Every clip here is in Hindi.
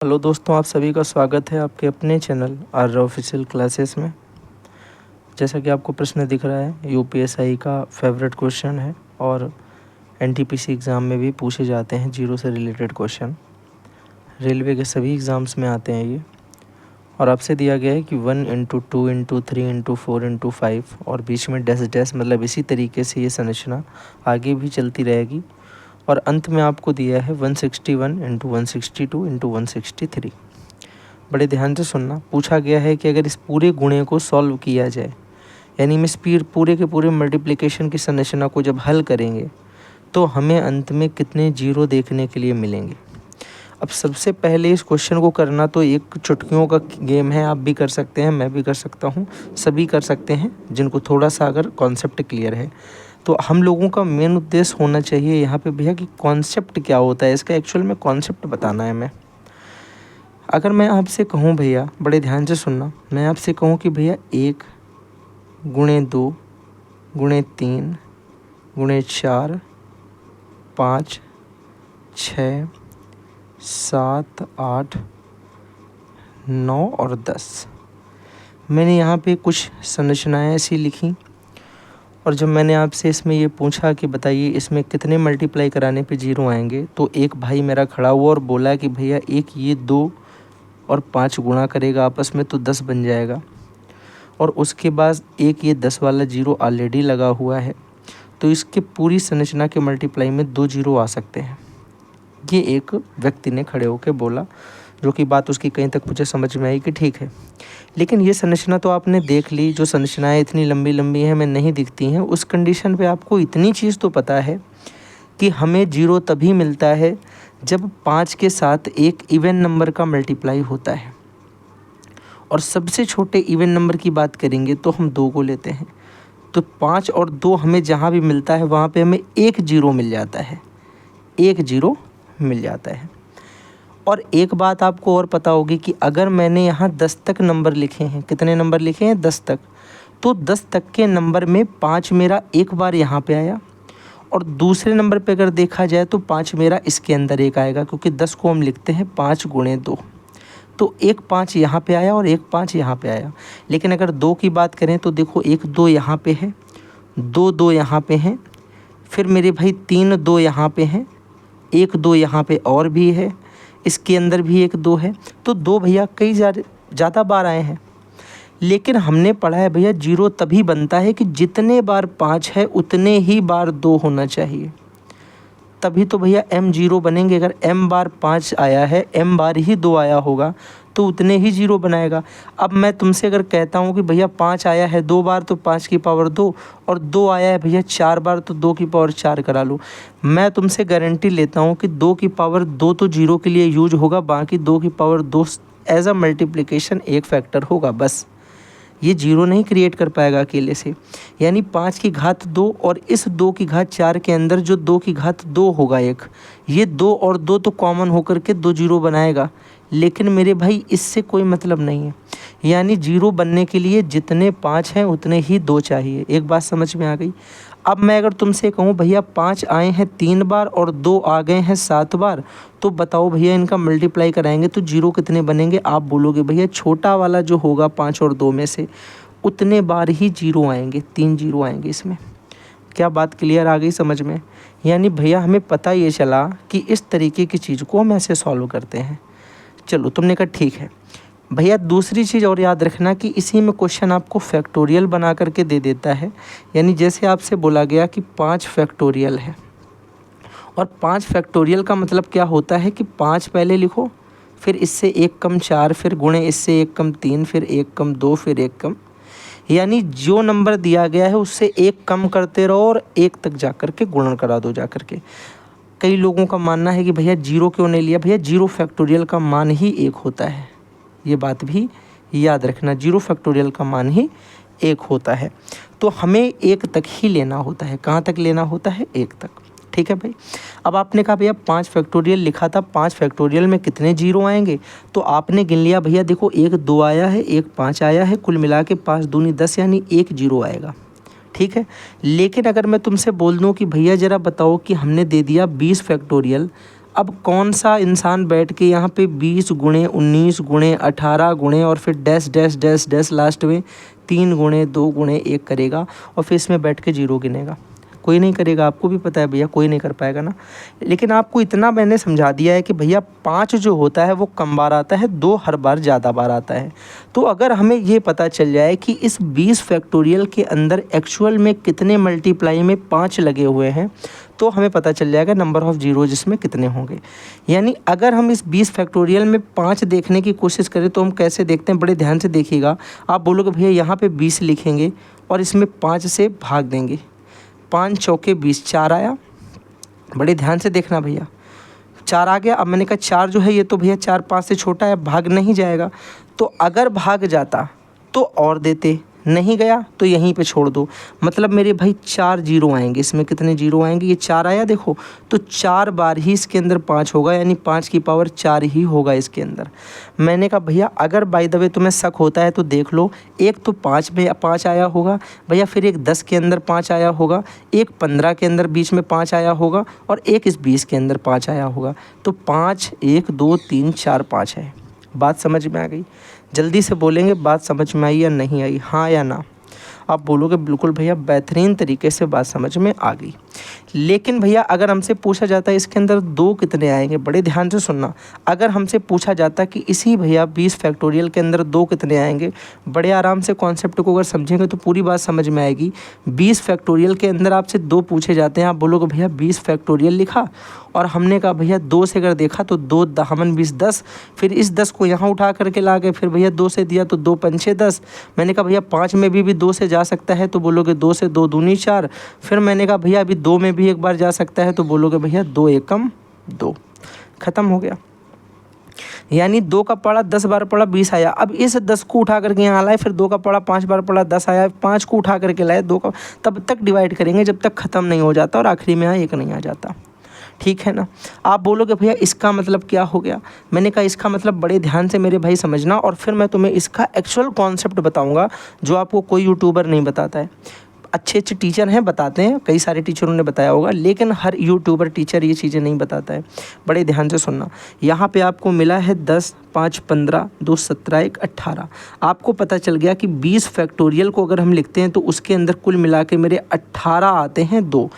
हेलो दोस्तों, आप सभी का स्वागत है आपके अपने चैनल आर ऑफिशियल क्लासेस में। जैसा कि आपको प्रश्न दिख रहा है, यूपीएसआई का फेवरेट क्वेश्चन है और एनटीपीसी एग्ज़ाम में भी पूछे जाते हैं जीरो से रिलेटेड क्वेश्चन। रेलवे के सभी एग्ज़ाम्स में आते हैं ये। और आपसे दिया गया है कि 1 × 2 × 3 × 4 × 5 और बीच में डैश डैश, मतलब इसी तरीके से ये संरचना आगे भी चलती रहेगी। और अंत में आपको दिया है 161 × 162 × 163। बड़े ध्यान से सुनना। पूछा गया है कि अगर इस पूरे गुणे को सॉल्व किया जाए, यानी हम इस पूरे के पूरे मल्टीप्लिकेशन की संरचना को जब हल करेंगे तो हमें अंत में कितने जीरो देखने के लिए मिलेंगे। अब सबसे पहले इस क्वेश्चन को करना तो एक चुटकियों का गेम है। आप भी कर सकते हैं, मैं भी कर सकता हूँ, सभी कर सकते हैं जिनको थोड़ा सा अगर कॉन्सेप्ट क्लियर है। तो हम लोगों का मेन उद्देश्य होना चाहिए यहाँ पे भैया कि कॉन्सेप्ट क्या होता है, इसका एक्चुअल में कॉन्सेप्ट बताना है हमें। अगर मैं आपसे कहूँ भैया, बड़े ध्यान से सुनना, मैं आपसे कहूँ कि भैया 1 × 2 × 3 × 4 5 6 7 8 9 और 10, मैंने यहाँ पे कुछ संरचनाएं ऐसी लिखी। और जब मैंने आपसे इसमें ये पूछा कि बताइए इसमें कितने मल्टीप्लाई कराने पे जीरो आएंगे, तो एक भाई मेरा खड़ा हुआ और बोला कि भैया एक ये 2 और 5 गुणा करेगा आपस में तो 10 बन जाएगा। और उसके बाद एक ये 10 वाला जीरो ऑलरेडी लगा हुआ है, तो इसके पूरी संरचना के मल्टीप्लाई में 2 जीरो आ सकते हैं। ये एक व्यक्ति ने खड़े होकर बोला, जो कि बात उसकी कहीं तक मुझे समझ में आई कि ठीक है। लेकिन ये संरचना तो आपने देख ली, जो संरचनाएं इतनी लंबी लंबी हैं, हमें नहीं दिखती हैं। उस कंडीशन पे आपको इतनी चीज़ तो पता है कि हमें जीरो तभी मिलता है जब 5 के साथ एक इवन नंबर का मल्टीप्लाई होता है। और सबसे छोटे इवन नंबर की बात करेंगे तो हम 2 को लेते हैं। तो 5 और 2 हमें जहाँ भी मिलता है वहाँ पे हमें एक जीरो मिल जाता है, एक जीरो मिल जाता है। और एक बात आपको और पता होगी कि अगर मैंने यहाँ 10 तक नंबर लिखे हैं, कितने नंबर लिखे हैं 10 तक, तो 10 तक के नंबर में 5 मेरा एक बार यहाँ पे आया। और दूसरे नंबर पे अगर देखा जाए तो 5 मेरा इसके अंदर एक आएगा, क्योंकि 10 को हम लिखते हैं 5 × 2। तो एक 5 यहाँ पे आया और एक 5 यहाँ पे आया। लेकिन अगर 2 की बात करें तो देखो, एक 2 यहाँ पे है, 2 2 यहाँ पे हैं, फिर मेरे भाई 3 2 यहाँ पे हैं, एक 2 यहाँ पे और भी है, इसके अंदर भी एक 2 है। तो 2 भैया कई ज़्यादा बार आए हैं। लेकिन हमने पढ़ा है भैया, जीरो तभी बनता है कि जितने बार 5 है उतने ही बार 2 होना चाहिए, तभी तो भैया m जीरो बनेंगे। अगर m बार 5 आया है, m बार ही 2 आया होगा, तो उतने ही जीरो बनाएगा। अब मैं तुमसे अगर कहता हूँ कि भैया 5 आया है 2 बार तो 5 की पावर 2, और 2 आया है भैया 4 बार तो 2 की पावर 4 करा लो। मैं तुमसे गारंटी लेता हूँ कि 2 की पावर 2 तो जीरो के लिए यूज होगा, बाकी 2 की पावर 2 एज अ मल्टीप्लिकेशन एक फैक्टर होगा बस। ये जीरो नहीं क्रिएट कर पाएगा अकेले से। यानी 5 की घात 2 और इस 2 की घात 4 के अंदर जो 2 की घात 2 होगा एक, ये 2 और 2 तो कॉमन होकर के 2 जीरो बनाएगा। लेकिन मेरे भाई इससे कोई मतलब नहीं है। यानी जीरो बनने के लिए जितने 5 हैं उतने ही 2 चाहिए। एक बात समझ में आ गई। अब मैं अगर तुमसे कहूँ भैया 5 आए हैं 3 बार और 2 आ गए हैं 7 बार, तो बताओ भैया इनका मल्टीप्लाई कराएंगे तो जीरो कितने बनेंगे। आप बोलोगे भैया छोटा वाला जो होगा 5 और 2 में से उतने बार ही जीरो आएंगे, 3 जीरो आएंगे इसमें। क्या बात क्लियर आ गई समझ में। यानी भैया हमें पता ये चला कि इस तरीके की चीज़ को हम ऐसे सॉल्व करते हैं। चलो, तुमने कहा ठीक है भैया। दूसरी चीज़ और याद रखना कि इसी में क्वेश्चन आपको फैक्टोरियल बना करके दे देता है। यानी जैसे आपसे बोला गया कि 5 फैक्टोरियल है, और 5 फैक्टोरियल का मतलब क्या होता है कि 5 पहले लिखो, फिर इससे 1 कम 4, फिर गुणे इससे 1 कम 3, फिर 1 कम 2, फिर 1 कम, यानी जो नंबर दिया गया है उससे 1 कम करते रहो और 1 तक जा कर के गुणन करा दो जा कर के। कई लोगों का मानना है कि भैया जीरो क्यों नहीं लिया। भैया जीरो फैक्टोरियल का मान ही 1 होता है, ये बात भी याद रखना। जीरो फैक्टोरियल का मान ही 1 होता है, तो हमें 1 तक ही लेना होता है। कहाँ तक लेना होता है? 1 तक। ठीक है भाई। अब आपने कहा भैया 5 फैक्टोरियल लिखा था, 5 फैक्टोरियल में कितने जीरो आएंगे, तो आपने गिन लिया भैया। देखो, एक 2 आया है, एक 5 आया है, कुल मिला के 5 दूनी 10, यानी 1 जीरो आएगा। ठीक है। लेकिन अगर मैं तुमसे बोल दूँ कि भैया ज़रा बताओ कि हमने दे दिया 20 फैक्टोरियल, अब कौन सा इंसान बैठ के यहाँ पे 20 गुणे 19 गुणे 18 गुणे और फिर dash dash dash dash last में 3 गुणे 2 गुणे 1 करेगा और फिर इसमें बैठ के 0 गिनेगा? कोई नहीं करेगा, आपको भी पता है भैया, कोई नहीं कर पाएगा ना। लेकिन आपको इतना मैंने समझा दिया है कि भैया 5 जो होता है वो कम बार आता है, 2 हर बार ज़्यादा बार आता है। तो अगर हमें ये पता चल जाए कि इस 20 फैक्टोरियल के अंदर एक्चुअल में कितने मल्टीप्लाई में 5 लगे हुए हैं, तो हमें पता चल जाएगा नंबर ऑफ़ जीरो जिसमें कितने होंगे। यानी अगर हम इस 20 फैक्टोरियल में 5 देखने की कोशिश करें तो हम कैसे देखते हैं, बड़े ध्यान से देखिएगा। आप बोलोगे भैया यहाँ पे 20 लिखेंगे और इसमें 5 से भाग देंगे, 5 चौके 20, 4 आया। बड़े ध्यान से देखना भैया, 4 आ गया। अब मैंने कहा 4 जो है ये तो भैया 4 5 से छोटा है, भाग नहीं जाएगा। तो अगर भाग जाता तो और देते, नहीं गया तो यहीं पे छोड़ दो। मतलब मेरे भाई 4 जीरो आएंगे, इसमें कितने जीरो आएंगे, ये 4 आया देखो, तो 4 बार ही इसके अंदर 5 होगा, यानी 5 की पावर 4 ही होगा इसके अंदर। मैंने कहा भैया अगर बाय द वे तुम्हें शक होता है तो देख लो, एक तो 5 में 5 आया होगा भैया, फिर एक 10 के अंदर 5 आया होगा, एक 15 के अंदर बीच में 5 आया होगा और एक इस 20 के अंदर 5 आया होगा। तो 5 1 2 3 4 5 है। बात समझ में आ गई? जल्दी से बोलेंगे बात समझ में आई या नहीं आई, हाँ या ना? आप बोलोगे बिल्कुल भैया बेहतरीन तरीके से बात समझ में आ गई। लेकिन भैया अगर हमसे पूछा जाता है इसके अंदर 2 कितने आएंगे, बड़े ध्यान से सुनना, अगर हमसे पूछा जाता कि इसी भैया 20 फैक्टोरियल के अंदर 2 कितने आएंगे, बड़े आराम से कॉन्सेप्ट को अगर समझेंगे तो पूरी बात समझ में आएगी। 20 फैक्टोरियल के अंदर आपसे 2 पूछे जाते हैं, आप बोलोगे भैया 20 फैक्टोरियल लिखा, और हमने कहा भैया 2 से अगर देखा तो 2 दहमन 20 10, फिर इस 10 को यहाँ उठा करके ला गए, फिर भैया 2 से दिया तो 2 पंचे 10। मैंने कहा भैया 5 में भी 2 से जा सकता है, तो बोलोगे 2 से 2 दूनी 4। फिर मैंने कहा भैया अभी 2 में भी एक बार जा सकता है, तो बोलोगे भैया 2 एकम 2, खत्म हो गया। यानी 2 का पड़ा 10 बार पड़ा 20 आया। अब इस 10 को उठा करके यहाँ लाए, फिर 2 का पड़ा 5 बार पड़ा 10 आया, 5 को उठा करके लाए 2 का, तब तक डिवाइड करेंगे जब तक ख़त्म नहीं हो जाता और आखिरी में यहाँ 1 नहीं आ जाता। ठीक है ना? आप बोलोगे भैया इसका मतलब क्या हो गया? मैंने कहा इसका मतलब बड़े ध्यान से मेरे भाई समझना, और फिर मैं तुम्हें इसका एक्चुअल कॉन्सेप्ट बताऊंगा जो आपको कोई यूट्यूबर नहीं बताता है। अच्छे अच्छे टीचर हैं बताते हैं, कई सारे टीचरों ने बताया होगा, लेकिन हर यूट्यूबर टीचर ये चीज़ें नहीं बताता है। बड़े ध्यान से सुनना, यहाँ पे आपको मिला है 10 5 15 2 17 1 18। आपको पता चल गया कि 20 फैक्टोरियल को अगर हम लिखते हैं तो उसके अंदर कुल मिला के मेरे 18 आते हैं 2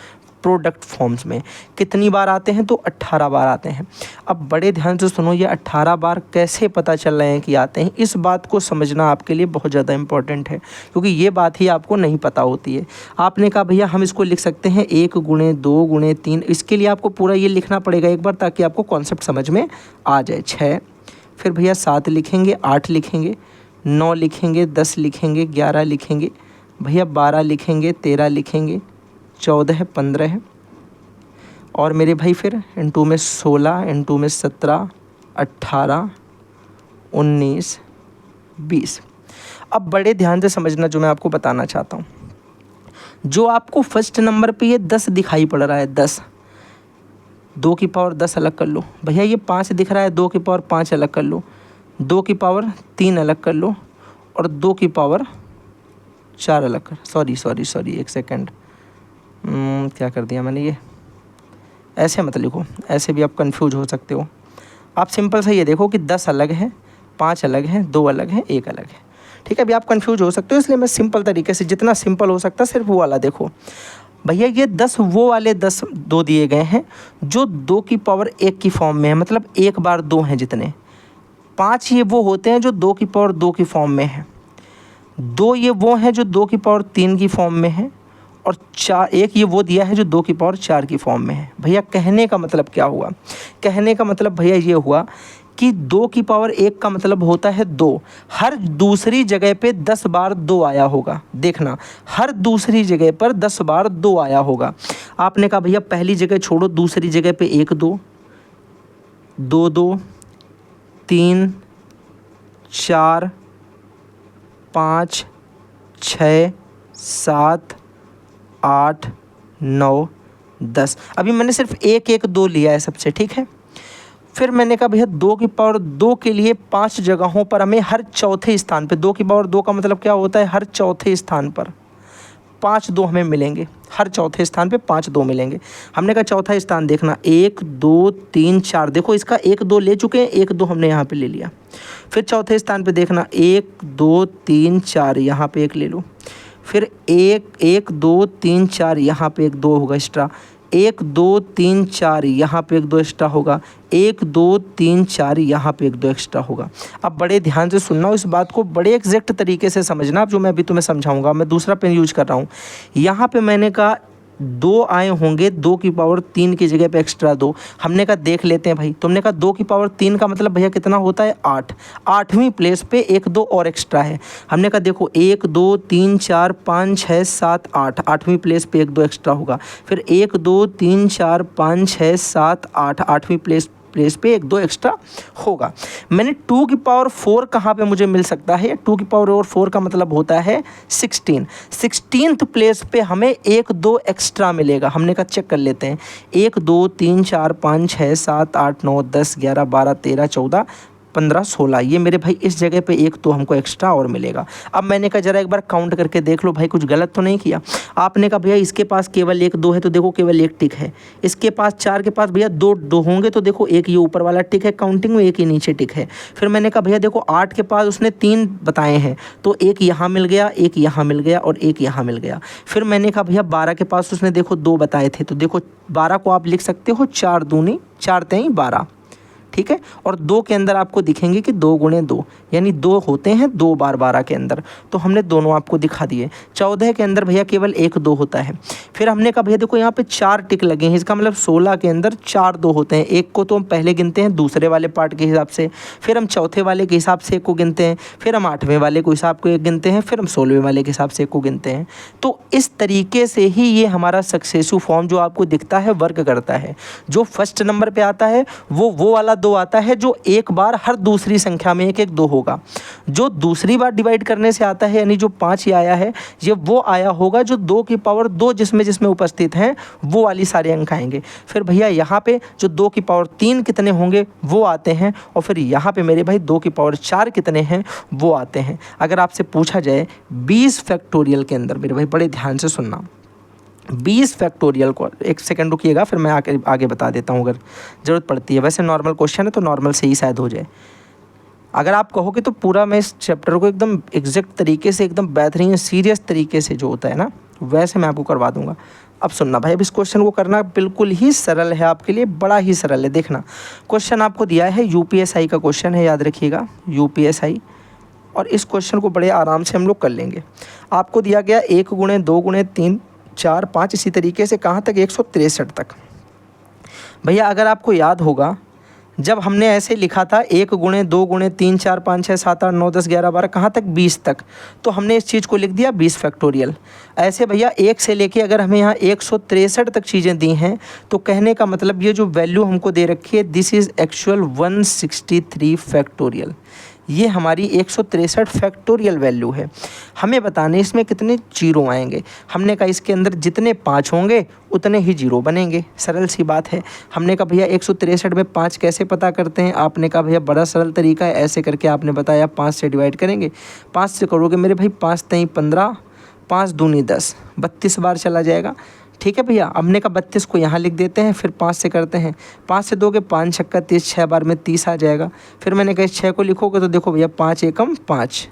प्रोडक्ट फॉर्म्स में। कितनी बार आते हैं? तो 18 बार आते हैं। अब बड़े ध्यान से सुनो, ये 18 बार कैसे पता चल रहे हैं कि आते हैं, इस बात को समझना आपके लिए बहुत ज़्यादा इंपॉर्टेंट है, क्योंकि ये बात ही आपको नहीं पता होती है। आपने कहा भैया हम इसको लिख सकते हैं 1 गुणे 2 गुणे 3, इसके लिए आपको पूरा ये लिखना पड़ेगा एक बार, ताकि आपको कॉन्सेप्ट समझ में आ जाए। 6, फिर भैया 7 लिखेंगे, 8 लिखेंगे, 9 लिखेंगे, 10 लिखेंगे, 11 लिखेंगे, भैया 12 लिखेंगे, 13 लिखेंगे, 14 है, 15 है, और मेरे भाई फिर इनटू में 16, इनटू में 17, 18, 19, 20। अब बड़े ध्यान से समझना जो मैं आपको बताना चाहता हूँ। जो आपको फर्स्ट नंबर पे ये 10 दिखाई पड़ रहा है, 10, 2 की पावर 10 अलग कर लो। भैया ये 5 दिख रहा है, 2 की पावर 5 अलग कर लो, 2 की पावर 3 अलग कर लो, और 2 की पावर 4 अलग कर, सॉरी 1 सेकेंड, क्या कर दिया मैंने, ये ऐसे मत लिखो, ऐसे भी आप कंफ्यूज हो सकते हो। आप सिंपल से ये देखो कि 10 अलग है, 5 अलग है, 2 अलग है, 1 अलग है। ठीक है, अभी आप कंफ्यूज हो सकते हो, इसलिए मैं सिंपल तरीके से, जितना सिंपल हो सकता सिर्फ वो वाला देखो। भैया ये 10 वो वाले 10 2 दिए गए हैं जो 2 की पावर 1 की फॉर्म में है, मतलब 1 बार 2 हैं जितने। 5 ये वो होते हैं जो 2 की पावर 2 की फॉर्म में है। 2 ये वो हैं जो 2 की पावर 3 की फॉर्म में है, और 1 ये वो दिया है जो 2 की पावर 4 की फॉर्म में है। भैया कहने का मतलब क्या हुआ? कहने का मतलब भैया ये हुआ कि 2 की पावर 1 का मतलब होता है 2। हर दूसरी जगह पे 10 बार 2 आया होगा। देखना, हर दूसरी जगह पर 10 बार 2 आया होगा। आपने कहा भैया पहली जगह छोड़ो, दूसरी जगह पे 1 2 2 2 3 4 5 6 7 8 9 10। अभी मैंने सिर्फ 1 1 2 लिया है सबसे, ठीक है। फिर मैंने कहा भैया 2 की पावर 2 के लिए 5 जगहों पर हमें हर चौथे स्थान पे, 2 की पावर 2 का मतलब क्या होता है? हर चौथे स्थान पर 5 2 हमें मिलेंगे, हर चौथे स्थान पे 5 2 मिलेंगे। हमने कहा चौथा स्थान देखना 1 2 3 4, देखो इसका 1 2 ले चुके हैं, 1 2 हमने यहाँ पे ले लिया। फिर चौथे स्थान पे देखना 1 2 3 4, यहाँ पे 1 ले लो। फिर 1 2 3 4, यहाँ पे 1 2 होगा एक्स्ट्रा। 1 2 3 4, यहाँ पे 1 2 एक्स्ट्रा होगा। 1 2 3 4, यहाँ पे 1 2 एक्स्ट्रा होगा। अब बड़े ध्यान से सुनना, इस बात को बड़े एग्जैक्ट तरीके से समझना। अब जो मैं अभी तुम्हें समझाऊंगा, मैं दूसरा पेन यूज कर रहा हूँ। यहाँ पे मैंने कहा 2 आए होंगे, 2 की पावर 3 की जगह पे एक्स्ट्रा 2। हमने कहा देख लेते हैं भाई, तुमने कहा 2 की पावर 3 का मतलब भैया कितना होता है 8। 8वीं प्लेस पे 1 2 और एक्स्ट्रा है। हमने कहा देखो 1 2 3 4 5 6 7 8, 8वीं प्लेस पे 1 2 एक्स्ट्रा होगा। फिर 1 2 3 4 5 6 7 8, 8वीं प्लेस पे 1 2 एक्स्ट्रा होगा। मैंने 2 की पावर 4 कहाँ पे मुझे मिल सकता है? 2 की पावर 4 का मतलब होता है 16। 16th प्लेस पे हमें 1 2 एक्स्ट्रा मिलेगा। हमने कहा चेक कर लेते हैं। 1 2 3 4 5 6 7 8 9 10 11 12 13 14 15 16, ये मेरे भाई इस जगह पे 1 तो हमको एक्स्ट्रा और मिलेगा। अब मैंने कहा जरा एक बार काउंट करके देख लो भाई, कुछ गलत तो नहीं किया। आपने कहा भैया इसके पास केवल 1 2 है, तो देखो केवल 1 टिक है। इसके पास 4 के पास भैया 2 2 होंगे, तो देखो 1 ये ऊपर वाला टिक है काउंटिंग में, 1 ही नीचे टिक है। फिर मैंने कहा भैया देखो 8 के पास उसने 3 बताए हैं, तो 1 यहाँ मिल गया, 1 यहाँ मिल गया और 1 यहाँ मिल गया। फिर मैंने कहा भैया 12 के पास उसने देखो 2 बताए थे, तो देखो 12 को आप लिख सकते हो 4 दूनी 4 तेई 12, ठीक है। और 2 के अंदर आपको दिखेंगे कि 2 गुणे 2, यानी 2 होते हैं 2 बार 12 के अंदर, तो हमने दोनों आपको दिखा दिए। 14 के अंदर भैया केवल 1 2 होता है। फिर हमने कहा भैया देखो यहाँ पे 4 टिक लगे हैं, इसका मतलब 16 के अंदर 4 2 होते हैं। 1 को तो हम पहले गिनते हैं दूसरे वाले पार्ट के हिसाब से, फिर हम चौथे वाले के हिसाब से 1 को गिनते हैं, फिर हम 8वें वाले को हिसाब को 1 गिनते हैं, फिर हम 16वें वाले के हिसाब से 1 को गिनते हैं। तो इस तरीके से ही ये हमारा सक्सेसिव फॉर्म जो आपको दिखता है वर्क करता है। जो फर्स्ट नंबर पे आता है वो वाला 2 आता है जो एक बार हर दूसरी संख्या में 1 1 2 होगा। जो दूसरी बार डिवाइड करने से आता है, यानी जो 5 ही आया है, ये वो आया होगा जो 2 की पावर 2 जिसमें उपस्थित हैं वो वाली सारे अंक आएंगे। फिर भैया यहाँ पे जो 2 की पावर 3 कितने होंगे वो आते हैं, और फिर यहाँ पे मेरे भाई 2 की पावर 4 कितने हैं वो आते हैं। अगर आपसे पूछा जाए 20 फैक्टोरियल के अंदर, मेरे भाई बड़े ध्यान से सुनना, 20 फैक्टोरियल को, एक सेकंड रुकिएगा फिर मैं आगे बता देता हूँ अगर ज़रूरत पड़ती है। वैसे नॉर्मल क्वेश्चन है तो नॉर्मल से ही शायद हो जाए। अगर आप कहोगे तो पूरा मैं इस चैप्टर को एकदम एग्जैक्ट तरीके से, एकदम बेहतरीन सीरियस तरीके से जो होता है ना, वैसे मैं आपको करवा दूंगा। अब सुनना भाई, अब इस क्वेश्चन को करना बिल्कुल ही सरल है आपके लिए, बड़ा ही सरल है। देखना क्वेश्चन आपको दिया है, यूपीएसआई का क्वेश्चन है, याद रखिएगा यूपीएसआई, और इस क्वेश्चन को बड़े आराम से हम लोग कर लेंगे। आपको दिया गया 1 गुणे 2 गुणे 3 4 5, इसी तरीके से कहाँ तक 163 तक। भैया अगर आपको याद होगा जब हमने ऐसे लिखा था 1 गुणे 2 गुणे 3 4 5 6 7 8 9 10 11 12, कहाँ तक 20 तक, तो हमने इस चीज़ को लिख दिया 20 फैक्टोरियल। ऐसे भैया 1 से लेके अगर हमें यहाँ 163 तक चीज़ें दी हैं, तो कहने का मतलब ये जो वैल्यू हमको दे रखी है, दिस इज़ एक्चुअल 163 फैक्टोरियल। ये हमारी 163 फैक्टोरियल वैल्यू है। हमें बताने इसमें कितने जीरो आएंगे। हमने कहा इसके अंदर जितने 5 होंगे उतने ही जीरो बनेंगे, सरल सी बात है। हमने कहा भैया 163 में 5 कैसे पता करते हैं? आपने कहा भैया बड़ा सरल तरीका है, ऐसे करके आपने बताया 5 से डिवाइड करेंगे। 5 से करोगे मेरे भाई 5 तेई 15, 5 दूनी 10, 32 बार चला जाएगा। ठीक है भैया, हमने कहा 32 को यहाँ लिख देते हैं, फिर 5 से करते हैं। 5 से दोगे 5 छक्का 30, 6 बार में 30 आ जाएगा। फिर मैंने कहा 6 को लिखोगे तो देखो भैया 5 एकम 5,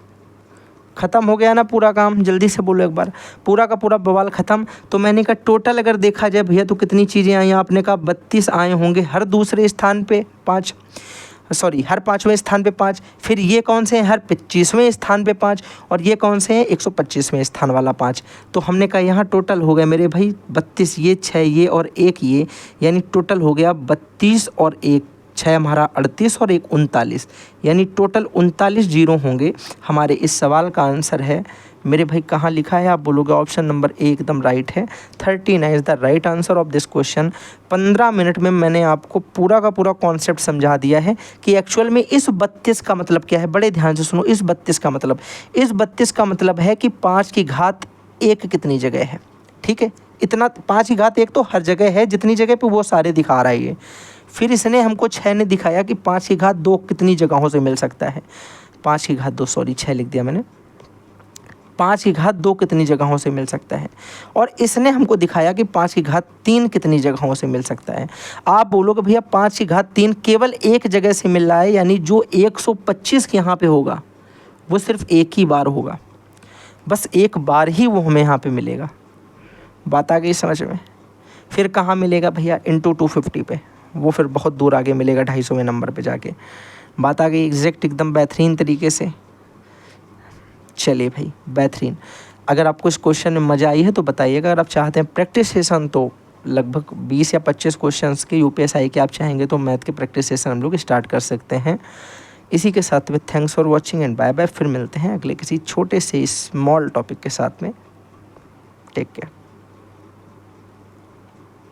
ख़त्म हो गया ना पूरा काम। जल्दी से बोलो एक बार, पूरा का पूरा बवाल ख़त्म। तो मैंने कहा टोटल अगर देखा जाए भैया तो कितनी चीज़ें आई? आपने कहा 32 आए होंगे हर दूसरे स्थान पे 5, सॉरी हर 5वें स्थान पे 5। फिर ये कौन से हैं? हर 25वें स्थान पे 5, और ये कौन से हैं? 125वें स्थान वाला 5। तो हमने कहा यहाँ टोटल हो गया मेरे भाई 32, ये 6 ये और 1 ये, यानी टोटल हो गया 32 और 1 6 हमारा 38 और 1 39, यानी टोटल 39 जीरो होंगे। हमारे इस सवाल का आंसर है मेरे भाई, कहाँ लिखा है? आप बोलोगे ऑप्शन नंबर ए एकदम राइट है। 39 is the right answer of this question. 15 minute में मैंने आपको पूरा का पूरा कॉन्सेप्ट समझा दिया है कि एक्चुअल में इस 32 का मतलब क्या है। बड़े ध्यान से सुनो, इस 32 का मतलब, इस 32 का मतलब है कि 5 की घात 1 कितनी जगह है। ठीक है, इतना 5 की घात 1 तो हर जगह है, जितनी जगह पे वो सारे दिखा रहा है ये। फिर इसने हमको 6 ने दिखाया कि 5 की घात 2 कितनी जगहों से मिल सकता है। 5 की घात 2, सॉरी 6 लिख दिया मैंने। 5 की घात 2 कितनी जगहों से मिल सकता है, और इसने हमको दिखाया कि 5 की घात 3 कितनी जगहों से मिल सकता है। आप बोलोगे भैया 5 की घात 3 केवल एक जगह से मिल रहा है, यानी जो 125 के यहाँ पे होगा वो सिर्फ एक ही बार होगा, बस एक बार ही वो हमें यहाँ पे मिलेगा। बात आ गई समझ में। फिर कहाँ मिलेगा भैया, इंटू 250 पे, वो फिर बहुत दूर आगे मिलेगा 250वें नंबर पे जाके। बात आ गई एग्जैक्ट एकदम बेहतरीन तरीके से। चलिए भाई बेहतरीन। अगर आपको इस क्वेश्चन में मज़ा आई है तो बताइएगा। अगर आप चाहते हैं प्रैक्टिस सेशन तो लगभग 20 या 25 क्वेश्चंस के यूपीएसआई के आप चाहेंगे तो मैथ के प्रैक्टिस सेशन हम लोग स्टार्ट कर सकते हैं। इसी के साथ में thanks for watching and bye bye. फिर मिलते हैं अगले किसी छोटे से स्मॉल टॉपिक के साथ में। Take care.